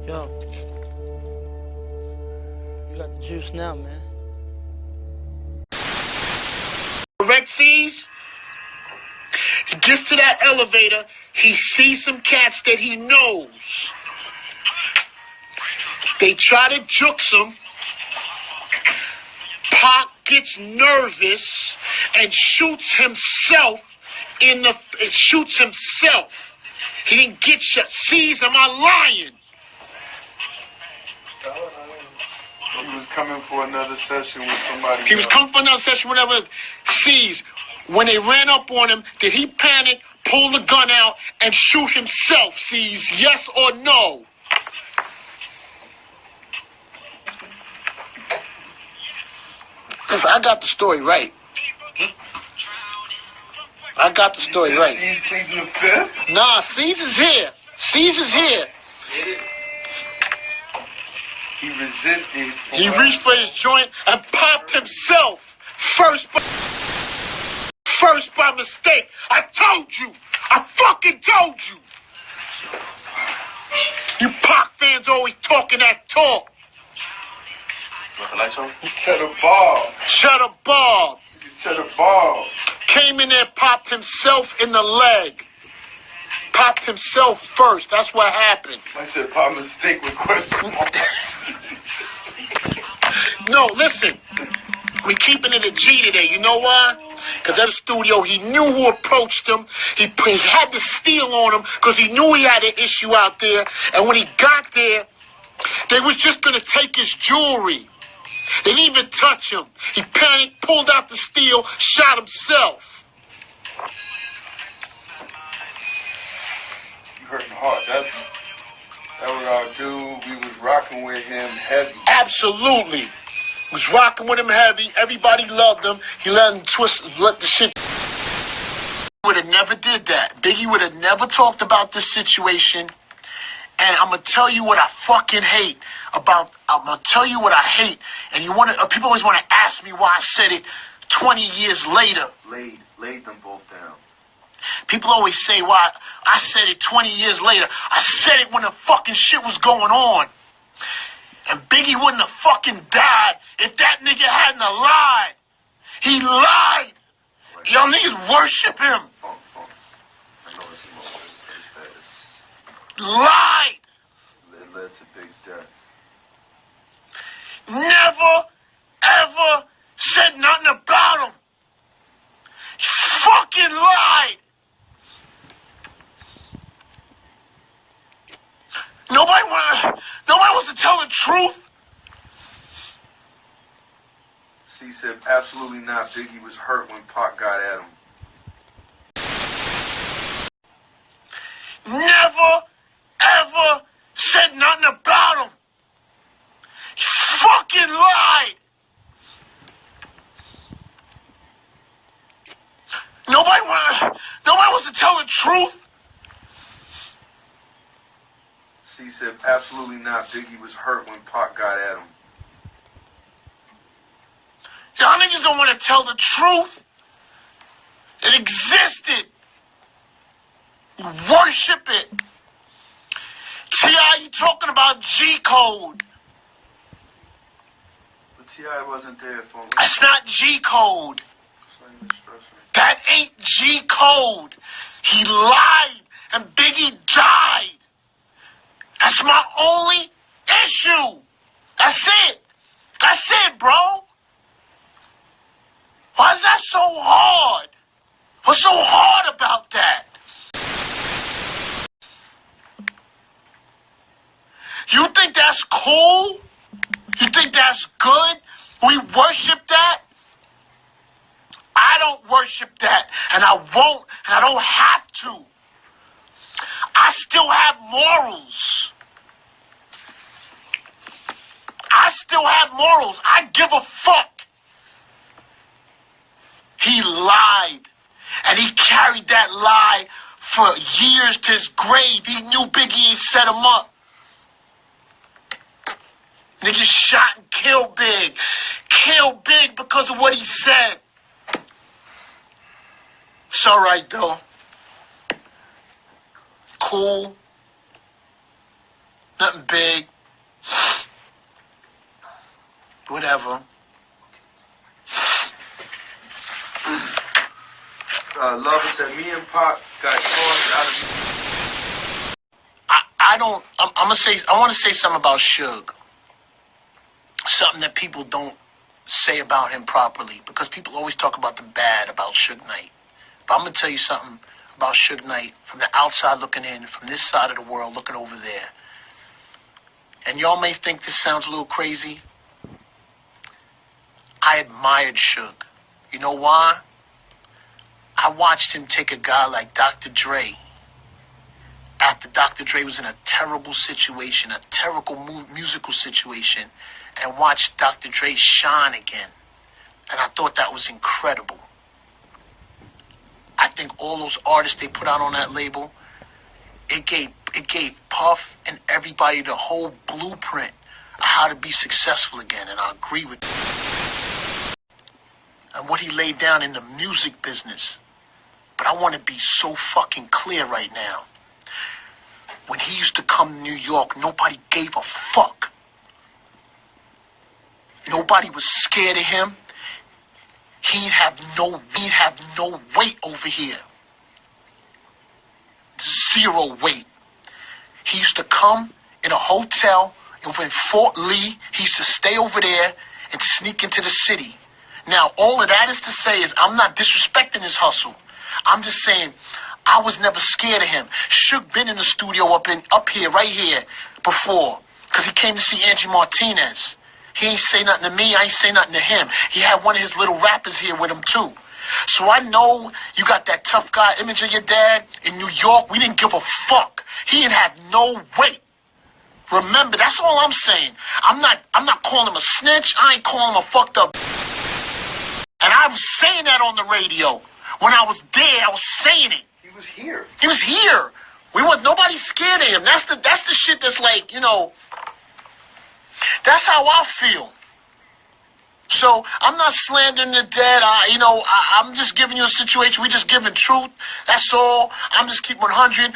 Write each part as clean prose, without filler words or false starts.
Yo, you got the juice now, man. Correct, sees? He gets to that elevator. He sees some cats that he knows. They try to jukes him. Pac gets nervous and shoots himself shoots himself. He didn't get shot. Sees, am I lying? He was coming for another session with somebody else. He was coming for another session, whatever. Sees, when they ran up on him, did he panic, pull the gun out, and shoot himself? Sees, yes or no? I got the story right. I got the story right. C's pleading the fifth? Nah, C's is here. C's is here. He resisted. He reached for his joint and popped himself. First by mistake. I told you. I fucking told you. You Pac fans always talking that talk. Cheddar Bob. Cheddar Bob. Cheddar Bob. Came in there, popped himself in the leg. Popped himself first. That's what happened. I said Pop mistake with question mark. No, listen. We keeping it a G today. You know why? Because at the studio, he knew who approached him. He had the steel on him because he knew he had an issue out there. And when he got there, they was just going to take his jewelry. They didn't even touch him. He panicked, pulled out the steel, shot himself. You hurting hard. That was our dude. We was rocking with him heavy. Absolutely. Was rocking with him heavy. Everybody loved him. He let him let the shit. Would have never did that. Biggie would have never talked about this situation. And I'm gonna tell you what I fucking hate about. I'm gonna tell you what I hate. And people always want to ask me why I said it 20 years later. Laid them both down. People always say why I said it 20 years later. I said it when the fucking shit was going on. And Biggie wouldn't have fucking died if that nigga hadn't lied. He lied. Right. Y'all niggas worship him. Lied. It led to Big's death. Never, ever said nothing about him. He fucking lied. Nobody wants to tell the truth. C said absolutely not. Biggie was hurt when Pac got at him. Never, ever said nothing about him. He fucking lied. Nobody wants to tell the truth. C said absolutely not. Biggie was hurt when Pac got at him. Y'all niggas don't want to tell the truth. It existed. You worship it. T.I., you talking about G-code. But T.I. wasn't there for him. That's not G-code. That ain't G-code. He lied and Biggie died. That's my only issue. That's it. That's it, bro. Why is that so hard? What's so hard about that? You think that's cool? You think that's good? We worship that? I don't worship that, and I won't, and I don't have to. I still have morals. I still have morals. I give a fuck. He lied, and he carried that lie for years to his grave. He knew Biggie and set him up. Niggas shot and killed Big. Killed Big because of what he said. It's all right, though. Cool. Nothing big. Whatever. Lover said me and Pop got tossed out of. I want to say something about Suge. Something that people don't say about him properly, because people always talk about the bad about Suge Knight. But I'm going to tell you something about Suge Knight from the outside looking in, from this side of the world looking over there. And y'all may think this sounds a little crazy. I admired Suge. You know why? I watched him take a guy like Dr. Dre, after Dr. Dre was in a terrible situation, a terrible musical situation, and watched Dr. Dre shine again. And I thought that was incredible. I think all those artists they put out on that label, it gave Puff and everybody the whole blueprint of how to be successful again. And I agree with that. And what he laid down in the music business. But I want to be so fucking clear right now. When he used to come to New York, nobody gave a fuck. Nobody was scared of him. He'd have no weight over here. Zero weight. He used to come in a hotel over in Fort Lee. He used to stay over there and sneak into the city. Now, all of that is to say is I'm not disrespecting his hustle. I'm just saying I was never scared of him. Suge been in the studio up here, right here, before, because he came to see Angie Martinez. He ain't say nothing to me. I ain't say nothing to him. He had one of his little rappers here with him, too. So I know you got that tough guy image of your dad. In New York, we didn't give a fuck. He ain't had no weight. Remember, that's all I'm saying. I'm not calling him a snitch. I ain't calling him a fucked up. And I was saying that on the radio. When I was there, I was saying it. He was here. He was here. Nobody scared of him. That's the shit that's like, that's how I feel. So I'm not slandering the dead. I'm just giving you a situation. We just giving truth. That's all. I'm just keeping 100.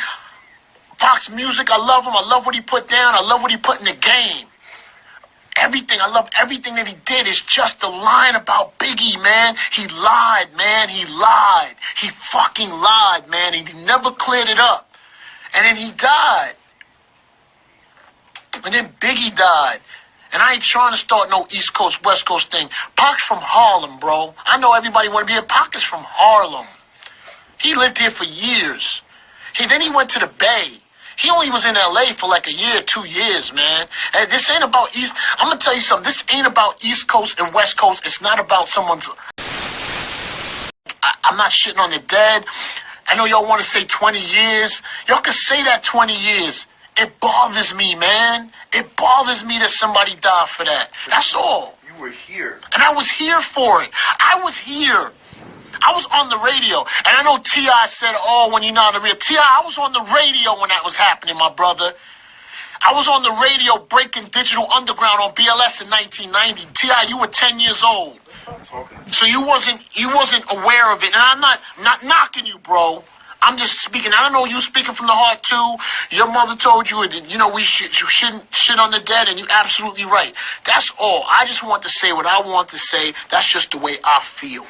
Pac's music, I love him. I love what he put down. I love what he put in the game. Everything. I love everything that he did. It's just the line about Biggie, man. He lied, man. He lied. He fucking lied, man. And he never cleared it up. And then he died. And then Biggie died. And I ain't trying to start no East Coast, West Coast thing. Pac's from Harlem, bro. I know everybody want to be here. Pac is from Harlem. He lived here for years. Then he went to the Bay. He only was in L.A. for like a year, 2 years, man. And this ain't about East. I'm going to tell you something. This ain't about East Coast and West Coast. It's not about someone's. I'm not shitting on the dead. I know y'all want to say 20 years. Y'all can say that 20 years. It bothers me, man. It bothers me that somebody died for that. That's all. You were here. And I was here for it. I was here. I was on the radio. And I know T.I. said, when you're not on the radio. T.I., I was on the radio when that was happening, my brother. I was on the radio breaking Digital Underground on BLS in 1990. T.I., you were 10 years old. So you wasn't aware of it. And I'm not knocking you, bro. I'm just speaking. I don't know, you speaking from the heart, too. Your mother told you, you shouldn't shit on the dead, and you're absolutely right. That's all. I just want to say what I want to say. That's just the way I feel.